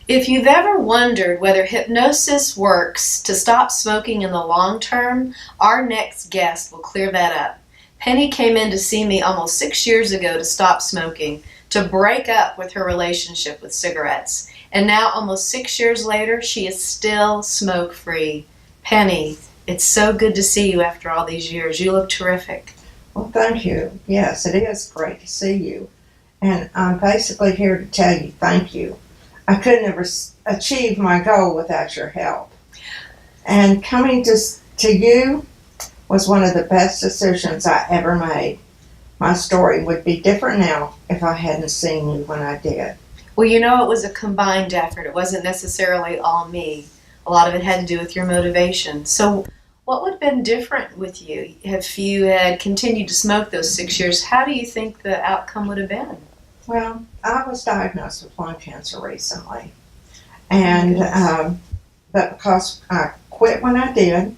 If you've ever wondered whether hypnosis works to stop smoking in the long term, our next guest will clear that up. Penny came in to see me almost 6 years ago to stop smoking, to break up with her relationship with cigarettes. And now, almost 6 years later, she is still smoke-free. Penny, it's so good to see you after all these years. You look terrific. Well, thank you. Yes, it is great to see you. And I'm basically here to tell you thank you. I could never achieve my goal without your help. And coming to you was one of the best decisions I ever made. My story would be different now if I hadn't seen you when I did. Well, you know, it was a combined effort. It wasn't necessarily all me. A lot of it had to do with your motivation. So what would have been different with you if you had continued to smoke those 6 years? How do you think the outcome would have been? Well, I was diagnosed with lung cancer recently. And but because I quit when I did,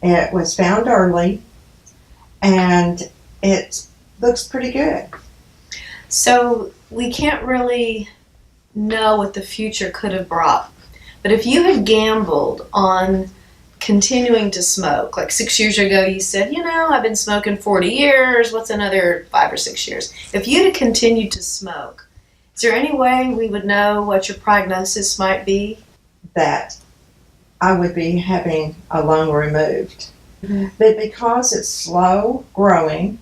it was found early, and it looks pretty good. So we can't really know what the future could have brought. But if you had gambled on continuing to smoke, like 6 years ago you said, you know, I've been smoking 40 years, what's another 5 or 6 years? If you'd have continued to smoke, is there any way we would know what your prognosis might be? That I would be having a lung removed. But because it's slow growing,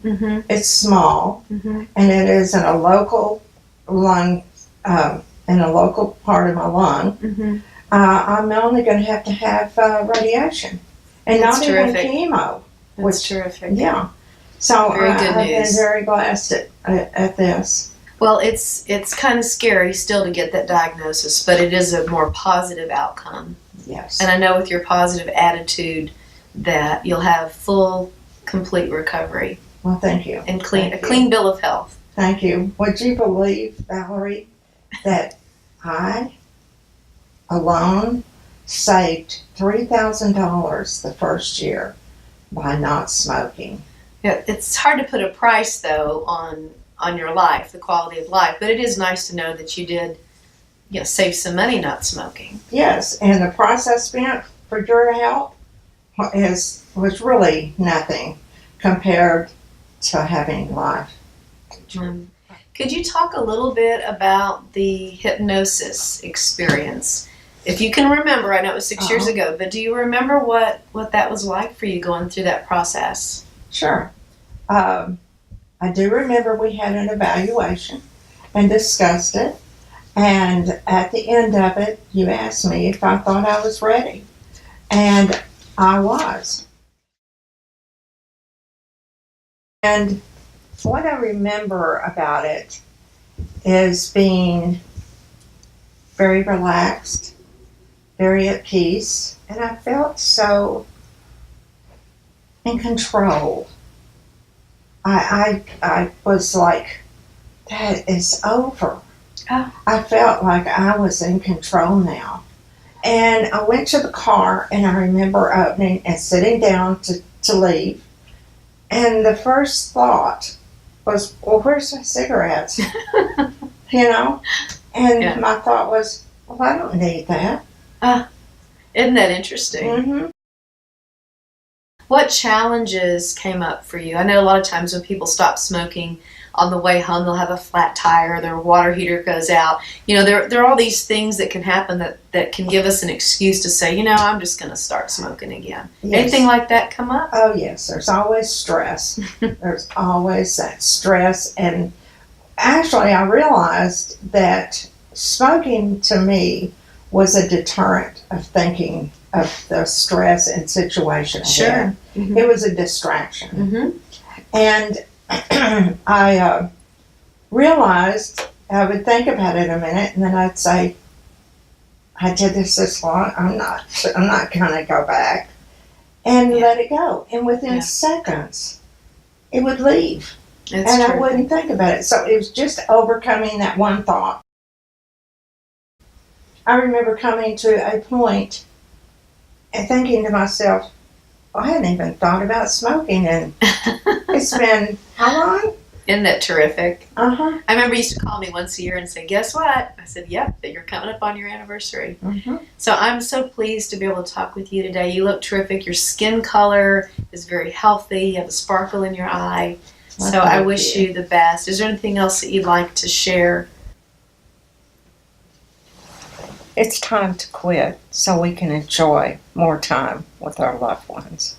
it's small, and it is in a local lung, in a local part of my lung, I'm only going to have radiation, and That's not terrific. even chemo. That's terrific. Yeah. So Very good I've news. been very blessed at this. Well, it's kind of scary still to get that diagnosis, but it is a more positive outcome. Yes. And I know with your positive attitude that you'll have full, complete recovery Well, thank you. and Thank a you. clean bill of health. Thank you. Would you believe, Valerie, that I alone saved $3,000 the first year by not smoking? Yeah, it's hard to put a price though on your life, the quality of life, but it is nice to know that you did, you know, save some money not smoking. Yes, and the price I spent for your help was really nothing compared to having life. Could you talk a little bit about the hypnosis experience? If you can remember, I know it was 6 years ago, but do you remember what that was like for you going through that process? Sure. I do remember we had an evaluation and discussed it, and at the end of it, you asked me if I thought I was ready, and I was. And what I remember about it is being very relaxed, very at peace, and I felt so in control. I was like, that is over. Oh. I felt like I was in control now. And I went to the car, and I remember opening and sitting down to leave. And the first thought was, well, where's my cigarettes? You know? And my thought was, well, I don't need that. Isn't that interesting? Mm-hmm. What challenges came up for you? I know a lot of times when people stop smoking, on the way home they'll have a flat tire, their water heater goes out. You know, there are all these things that can happen that can give us an excuse to say, you know, I'm just going to start smoking again. Yes. Anything like that come up? Oh, yes. There's always stress. There's always that stress. And actually, I realized that smoking to me was a deterrent of thinking of the stress and situation. Sure. Mm-hmm. It was a distraction. Mm-hmm. And I realized I would think about it a minute, and then I'd say, I did this long, I'm not going to go back, and let it go. And within seconds, it would leave. It's and true. I wouldn't think about it. So it was just overcoming that one thought. I remember coming to a point and thinking to myself, I hadn't even thought about smoking, and it's been how long? Isn't that terrific? Uh-huh. I remember you used to call me once a year and say, guess what? I said, yep, you're coming up on your anniversary. Mm-hmm. So I'm so pleased to be able to talk with you today. You look terrific. Your skin color is very healthy. You have a sparkle in your eye. Well, So I thank wish you. you the best. Is there anything else that you'd like to share? It's time to quit so we can enjoy more time with our loved ones.